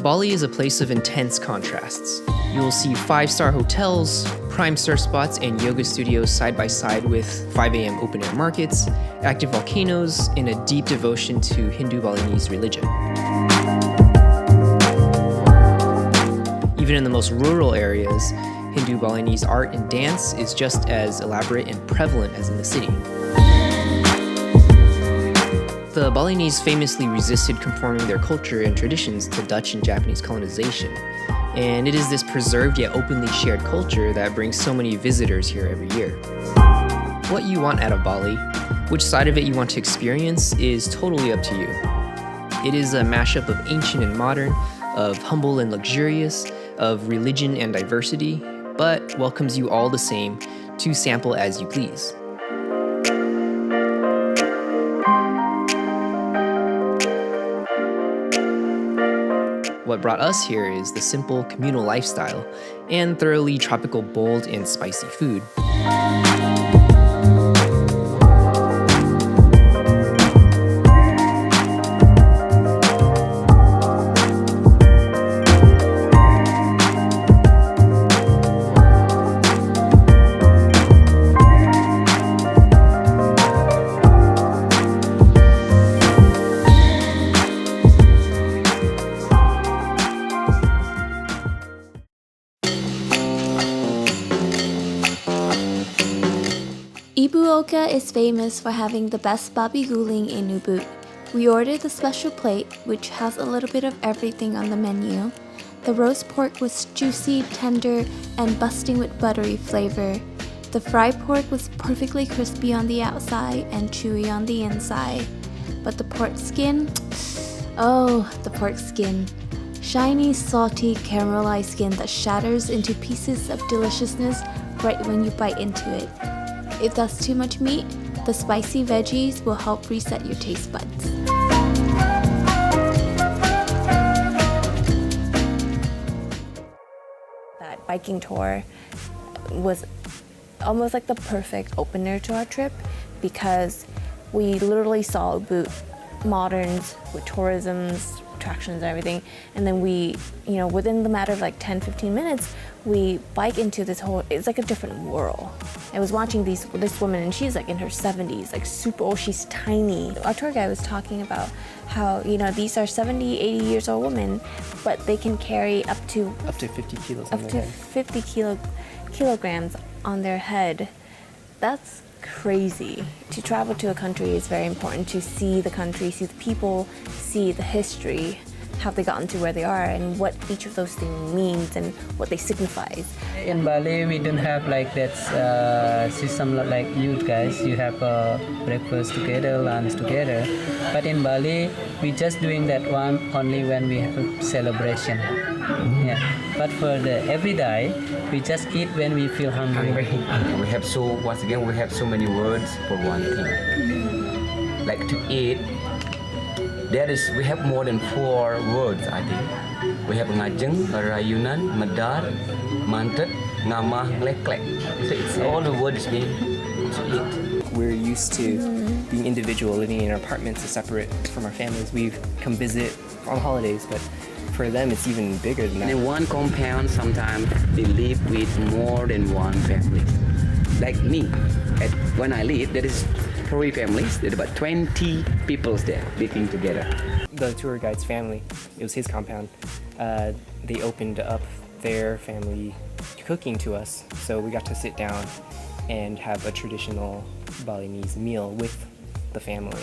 Bali is a place of intense contrasts. You will see 5-star hotels, prime star spots, and yoga studios side by side with 5 a.m. open air markets, active volcanoes, and a deep devotion to Hindu Balinese religion. Even in the most rural areas, Hindu Balinese art and dance is just as elaborate and prevalent as in the city. The Balinese famously resisted conforming their culture and traditions to Dutch and Japanese colonization, and it is this preserved yet openly shared culture that brings so many visitors here every year. What you want out of Bali, which side of it you want to experience, is totally up to you. It is a mashup of ancient and modern, of humble and luxurious, of religion and diversity, but welcomes you all the same to sample as you please. What brought us here is the simple communal lifestyle and thoroughly tropical, bold, and spicy food. Ibuoka is famous for having the best babi guling in Ubud. We ordered the special plate, which has a little bit of everything on the menu. The roast pork was juicy, tender, and busting with buttery flavor. The fried pork was perfectly crispy on the outside and chewy on the inside. But the pork skin, oh, the pork skin. Shiny, salty, caramelized skin that shatters into pieces of deliciousness right when you bite into it. If that's too much meat, the spicy veggies will help reset your taste buds. That biking tour was almost like the perfect opener to our trip because we literally saw Ubud moderns with tourism's attractions and everything, and then we, within the matter of like 10-15 minutes, we bike into this whole, it's like a different world. I was watching this woman, and she's like in her 70s, like super old, she's tiny. Our tour guide was talking about how, these are 70, 80 years old women, but they can carry up to 50 kilos up to 50 kilograms on their head. That's crazy. To travel to a country is very important, to see the country, see the people, see the history, how they gotten to where they are, and what each of those things means and what they signify. In Bali, we don't have like that system like you guys. You have breakfast together, lunch together. But in Bali, we just doing that one only when we have a celebration. Yeah. But for the everyday, we just eat when we feel hungry. We have so many words for one thing. Like to eat. We have more than 4 words, I think. We have ngajeng, rayunan, medar, mantet, ngamah, leklek. So it's all the words mean to eat. We're used to being individual, living in apartments separate from our families. We come visit on holidays, but for them it's even bigger than that. In one compound, sometimes they live with more than one family. Like me, when I live, there is 3 families. There's about 20 people there living together. The tour guide's family, it was his compound. They opened up their family cooking to us, so we got to sit down and have a traditional Balinese meal with the family.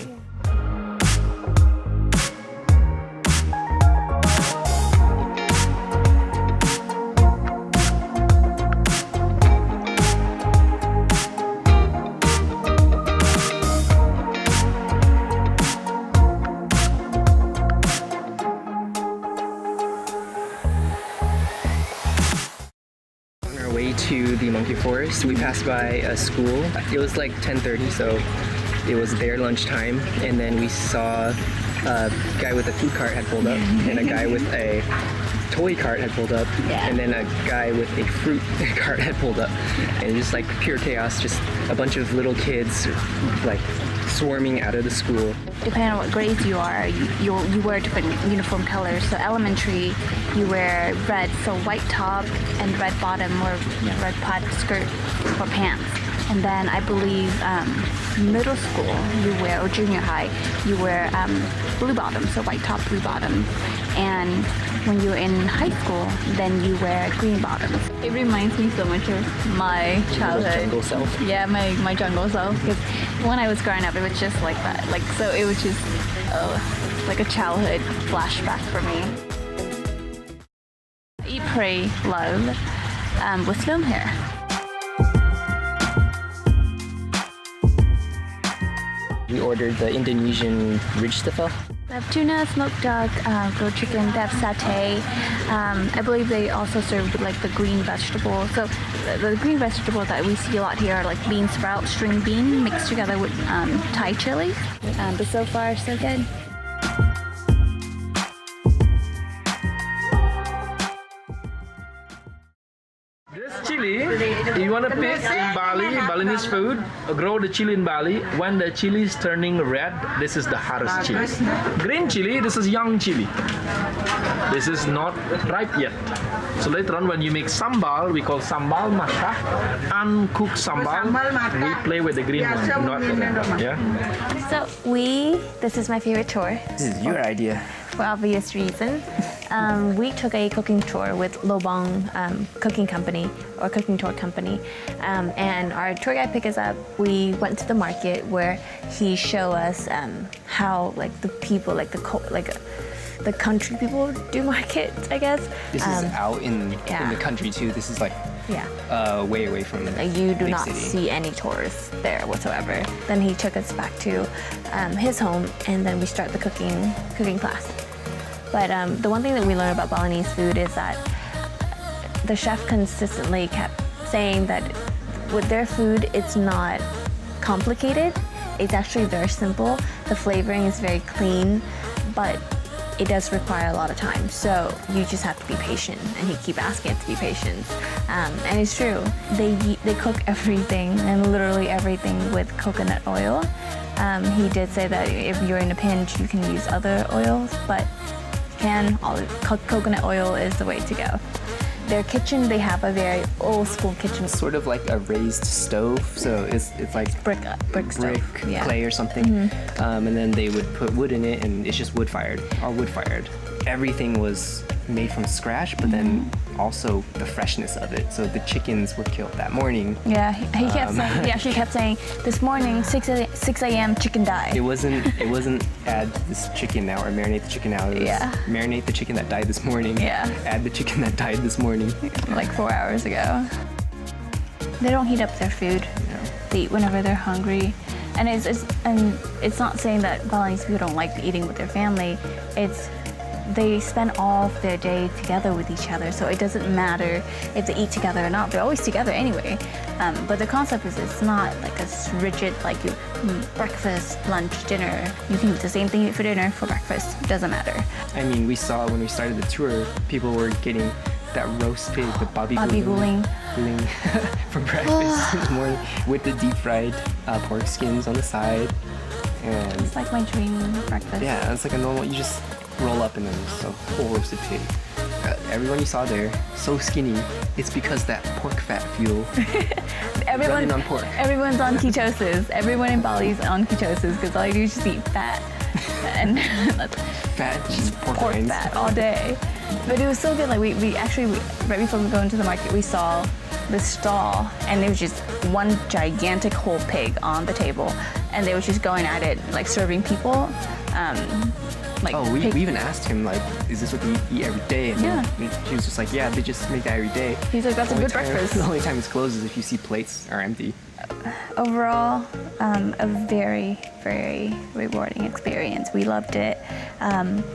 To the monkey forest, we passed by a school. It was like 10:30, so it was their lunchtime, and then we saw a guy with a food cart had pulled up, and a guy with a toy cart had pulled up, and then a guy with a fruit cart had pulled up, and just like pure chaos, just a bunch of little kids like swarming out of the school. Depending on what grades you are, you wear different uniform colors. So elementary, you wear red, so white top and red bottom, or red pod skirt or pants. And then I believe middle school, or junior high, you wear blue bottom, so white top, blue bottom. And when you're in high school, then you wear green bottoms. It reminds me so much of my childhood. Jungle self. Yeah, my jungle self. Because when I was growing up, it was just like that. Like, so it was just like a childhood flashback for me. Eat, Pray, Love was filmed here. We ordered the Indonesian ridge stafel. They have tuna, smoked duck, grilled chicken, they have satay. I believe they also serve like the green vegetable. So the green vegetable that we see a lot here are like bean sprout, string bean mixed together with Thai chili. But so far, so good. This chili, you want to pick in Bali, Balinese food, grow the chili in Bali. When the chili is turning red, this is the hardest chili. Green chili, this is young chili. This is not ripe yet. So later on when you make sambal, we call sambal masak, uncooked sambal, we play with the green one, not the red one. Yeah? So this is my favorite tour. This is your idea. For obvious reason. We took a cooking tour with Lobong cooking company, or cooking tour company, and our tour guide picked us up. We went to the market where he showed us how like the people, like the country people do markets, I guess. This is out in the country too. This is like way away from like you do big not city. see any tourists there whatsoever. Then he took us back to his home, and then we start the cooking class. But the one thing that we learned about Balinese food is that the chef consistently kept saying that with their food, it's not complicated. It's actually very simple. The flavoring is very clean, but it does require a lot of time. So you just have to be patient, and he keep asking us to be patient. And it's true. They cook everything, and literally everything, with coconut oil. He did say that if you're in a pinch, you can use other oils, but coconut oil is the way to go. Their kitchen, they have a very old school kitchen. Sort of like a raised stove, so it's like brick stove, clay or something. And then they would put wood in it, and it's just wood fired. Everything was made from scratch, but then also the freshness of it. So the chickens were killed that morning. Yeah, he actually kept saying, this morning, 6 a.m. chicken died. It wasn't add this chicken now or marinate the chicken now. It was marinate the chicken that died this morning. Yeah. Add the chicken that died this morning. Like 4 hours ago. They don't heat up their food. No. They eat whenever they're hungry. And it's not saying that Balinese people don't like eating with their family. They spend all of their day together with each other, so it doesn't matter if they eat together or not. They're always together anyway. But the concept is it's not like a rigid, like you breakfast, lunch, dinner. You can eat the same thing for dinner, for breakfast. It doesn't matter. I mean, we saw when we started the tour, people were getting that roast pig, the babi guling for breakfast in the morning with the deep fried pork skins on the side. And It's like my dream breakfast. yeah, it's like a normal, you just roll up and then it's a whole roasted pig. Everyone you saw there, so skinny, it's because that pork fat fuel running on pork. Everyone's on ketosis. Everyone in Bali is on ketosis because all you do is just eat fat. And Fat, just pork rinds. fat all day. But it was so good. Like we actually, right before we go into the market, we saw this stall, and there was just one gigantic whole pig on the table, and they were just going at it, like serving people. We even asked him, like, is this what they eat every day? And then he was just like, yeah, they just make that every day. He's like, that's a good breakfast. The only time it's closed is if you see plates are empty. Overall, a very, very rewarding experience. We loved it.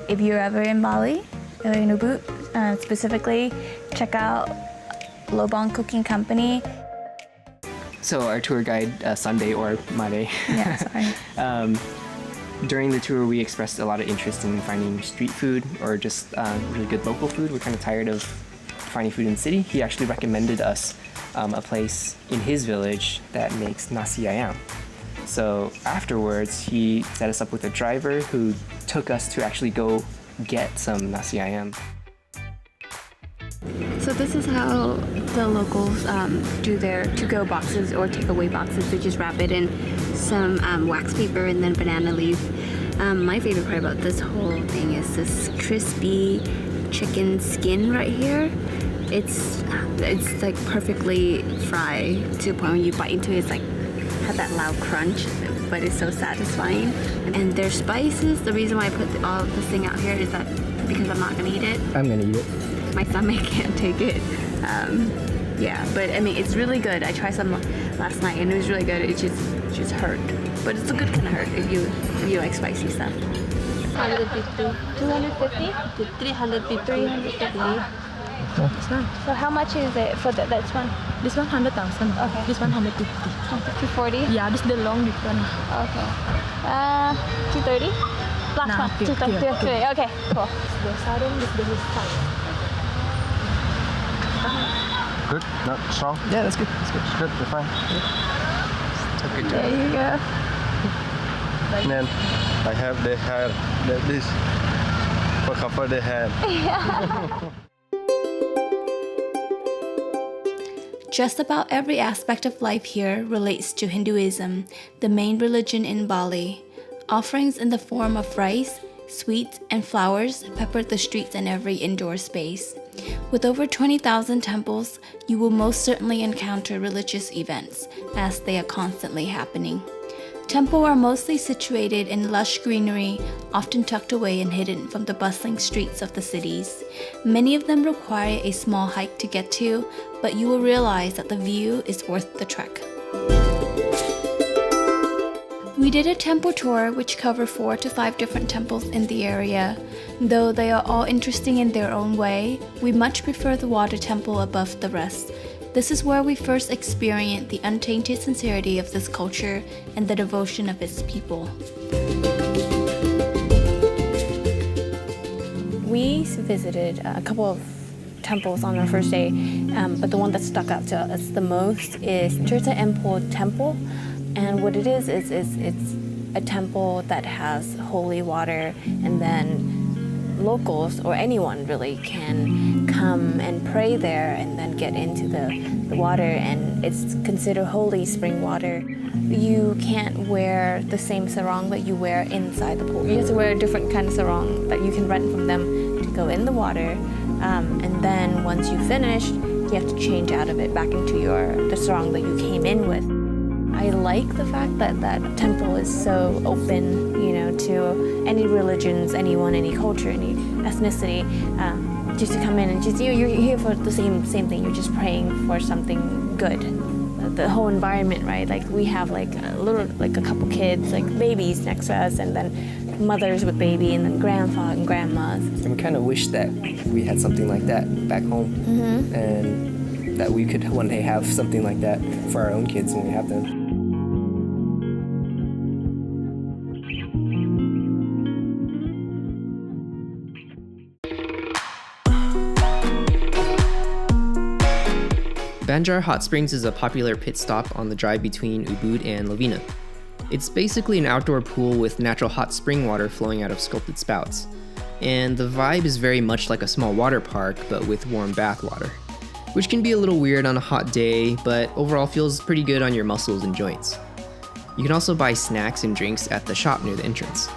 If you're ever in Bali, in Ubud specifically, check out Lobong Cooking Company. So our tour guide, Sunday or Mare, Yeah, sorry. during the tour we expressed a lot of interest in finding street food or just really good local food. We're kind of tired of finding food in the city. He actually recommended us a place in his village that makes nasi ayam. So afterwards, he set us up with a driver who took us to actually go get some nasi ayam. So this is how the locals do their to-go boxes or takeaway boxes. They just wrap it in some wax paper and then banana leaf. My favorite part about this whole thing is this crispy chicken skin right here. It's like perfectly fried to the point when you bite into it, it's like have that loud crunch, but it's so satisfying. And their spices, the reason why I put all of this thing out here is that because I'm not gonna eat it. I'm gonna eat it. My stomach can't take it. Yeah, but I mean, it's really good. I tried some last night and it was really good. It just hurt, but it's a good kind of hurt if you like spicy stuff. 150. 250 to 350. So how much is it for that's one? This one 100,000. Okay. This one 150. 240. Yeah, this is the long difference. Okay. 230. Last Nah, one. 230. Okay, cool. The sarung is the size. Good? Not strong? Yeah, that's good. That's good. Good, you're fine. Good job. There you go. And then I have the hair like this for cover the hair. Just about every aspect of life here relates to Hinduism, the main religion in Bali. Offerings in the form of rice, sweets, and flowers peppered the streets and every indoor space. With over 20,000 temples, you will most certainly encounter religious events, as they are constantly happening. Temples are mostly situated in lush greenery, often tucked away and hidden from the bustling streets of the cities. Many of them require a small hike to get to, but you will realize that the view is worth the trek. We did a temple tour which covered 4 to 5 different temples in the area. Though they are all interesting in their own way, we much prefer the water temple above the rest. This is where we first experienced the untainted sincerity of this culture and the devotion of its people. We visited a couple of temples on our first day, but the one that stuck out to us the most is Tirtha Empor Temple. And what it is it's a temple that has holy water, and then locals or anyone really can come and pray there and then get into the water, and it's considered holy spring water. You can't wear the same sarong that you wear inside the pool. You have to wear a different kind of sarong that you can rent from them to go in the water, and then once you finish, you have to change out of it back into the sarong that you came in with. I like the fact that that temple is so open, to any religions, anyone, any culture, any ethnicity, just to come in and just, you're here for the same thing. You're just praying for something good. The whole environment, right? Like we have a couple kids, like babies next to us, and then mothers with baby, and then grandpa and grandmas. And we kind of wish that we had something like that back home, and that we could one day have something like that for our own kids when we have them. Banjar Hot Springs is a popular pit stop on the drive between Ubud and Lovina. It's basically an outdoor pool with natural hot spring water flowing out of sculpted spouts. And the vibe is very much like a small water park, but with warm bath water, which can be a little weird on a hot day, but overall feels pretty good on your muscles and joints. You can also buy snacks and drinks at the shop near the entrance.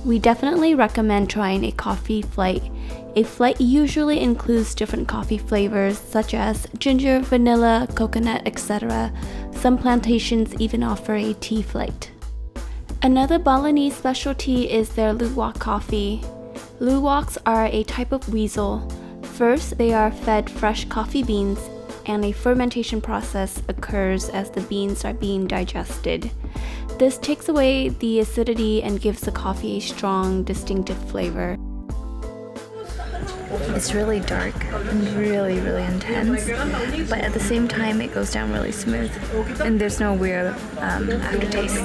We definitely recommend trying a coffee flight. A flight usually includes different coffee flavors such as ginger, vanilla, coconut, etc. Some plantations even offer a tea flight. Another Balinese specialty is their luwak coffee. Luwaks are a type of weasel. First, they are fed fresh coffee beans, and a fermentation process occurs as the beans are being digested. This takes away the acidity and gives the coffee a strong, distinctive flavor. It's really dark and really, really intense, but at the same time it goes down really smooth, and there's no weird aftertaste.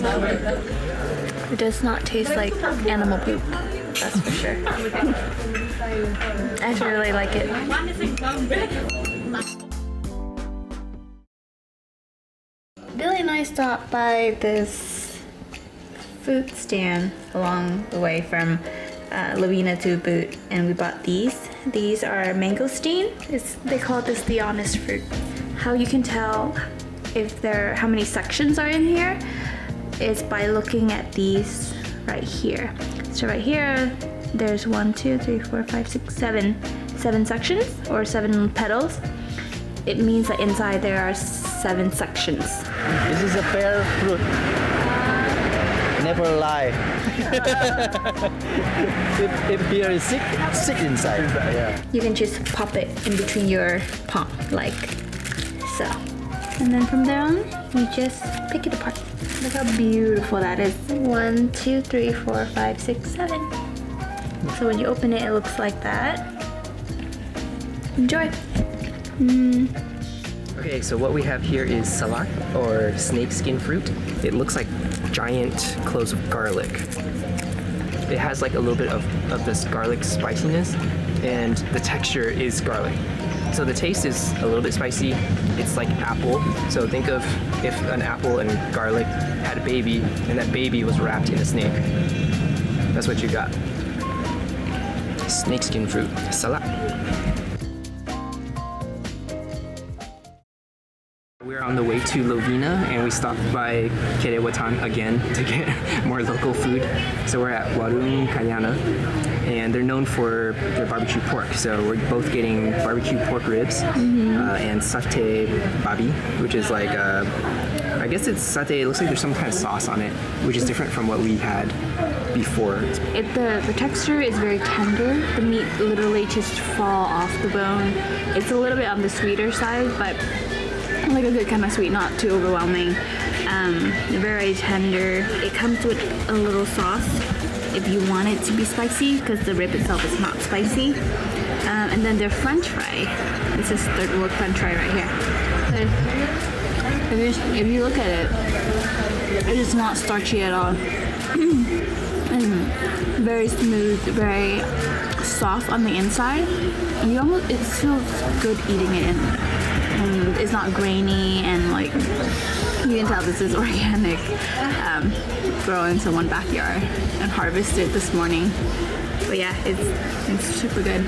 It does not taste like animal poop, that's for sure. I actually really like it. Billy and I stopped by this food stand along the way from Lavina to Boot, and we bought these. These are mangosteen. They call this the honest fruit. How you can tell how many sections are in here is by looking at these right here. So right here, there's 1, 2, 3, 4, 5, 6, 7 sections or 7 petals. It means that inside there are 7 sections. This is a pear fruit. Never lie. if beer is sick inside. Yeah. You can just pop it in between your palm, like so. And then from there on, you just pick it apart. Look how beautiful that is. 1, 2, 3, 4, 5, 6, 7. So when you open it, it looks like that. Enjoy. Okay, so what we have here is salak, or snakeskin fruit. It looks like giant cloves of garlic. It has like a little bit of this garlic spiciness, and the texture is garlic. So the taste is a little bit spicy. It's like apple. So think of if an apple and garlic had a baby, and that baby was wrapped in a snake. That's what you got. Snakeskin fruit, salak. We're on the way to Lovina, and we stopped by Kerewatan again to get more local food. So we're at Warung Kayana, and they're known for their barbecue pork. So we're both getting barbecue pork ribs and satay babi, which is like, I guess it's satay. It looks like there's some kind of sauce on it, which is different from what we had before. The texture is very tender. The meat literally just fall off the bone. It's a little bit on the sweeter side, but like a good kind of sweet, not too overwhelming. Very tender. It comes with a little sauce if you want it to be spicy, because the rib itself is not spicy. And then their French fry. This is third world French fry right here. If you look at it, it is not starchy at all. Very smooth, very soft on the inside. And it feels good eating it in. It's not grainy, and like you can tell this is organic, grown in someone's backyard and harvested this morning. But yeah, it's super good.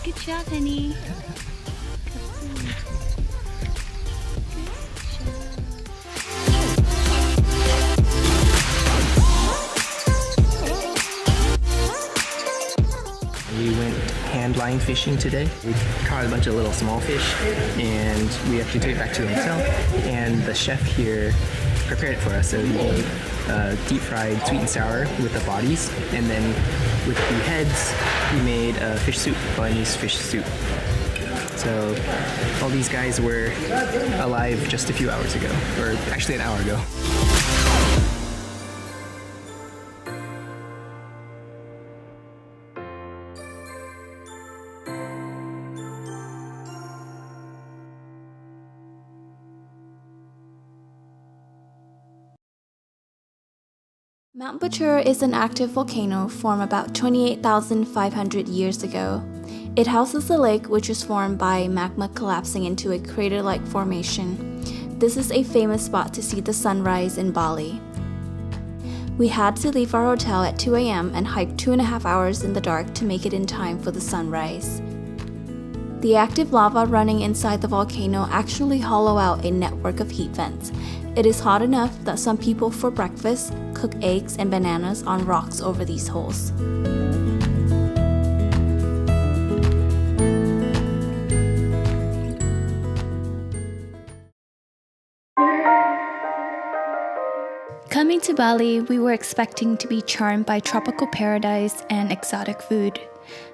Good job, honey. We went hand line fishing today. We caught a bunch of little small fish, and we actually took it back to the hotel. And the chef here prepared it for us. So we made deep fried sweet and sour with the bodies, and then with the heads, we made fish soup, Balinese fish soup. So all these guys were alive just a few hours ago, or actually an hour ago. Mount Batur is an active volcano formed about 28,500 years ago. It houses a lake which was formed by magma collapsing into a crater-like formation. This is a famous spot to see the sunrise in Bali. We had to leave our hotel at 2 a.m. and hike 2.5 hours in the dark to make it in time for the sunrise. The active lava running inside the volcano actually hollow out a network of heat vents. It is hot enough that some people for breakfast cook eggs and bananas on rocks over these holes. Coming to Bali, we were expecting to be charmed by tropical paradise and exotic food.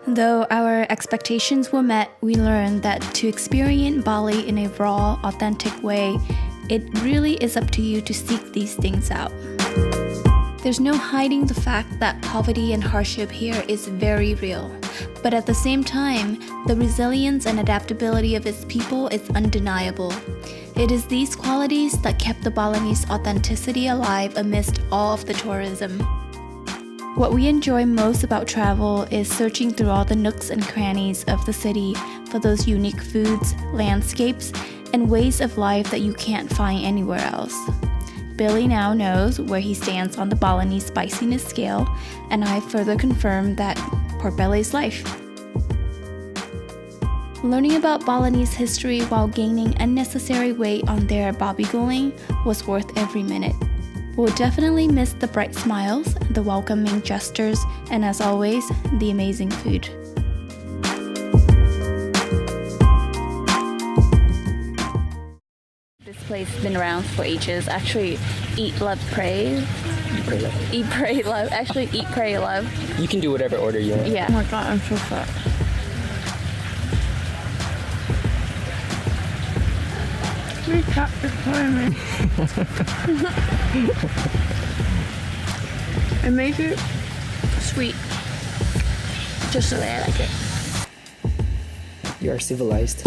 Though our expectations were met, we learned that to experience Bali in a raw, authentic way, it really is up to you to seek these things out. There's no hiding the fact that poverty and hardship here is very real. But at the same time, the resilience and adaptability of its people is undeniable. It is these qualities that kept the Balinese authenticity alive amidst all of the tourism. What we enjoy most about travel is searching through all the nooks and crannies of the city for those unique foods, landscapes, and ways of life that you can't find anywhere else. Billy now knows where he stands on the Balinese spiciness scale, and I further confirm that pork belly is life. Learning about Balinese history while gaining unnecessary weight on their babi guling was worth every minute. We'll definitely miss the bright smiles, the welcoming gestures, and as always, the amazing food. This place has been around for ages. Actually, eat, love, pray. Eat, pray, love. Actually, eat, pray, love. You can do whatever order you want. Yeah. Oh my god, I'm so fat. And make it sweet. Just the way I like it. You are civilized.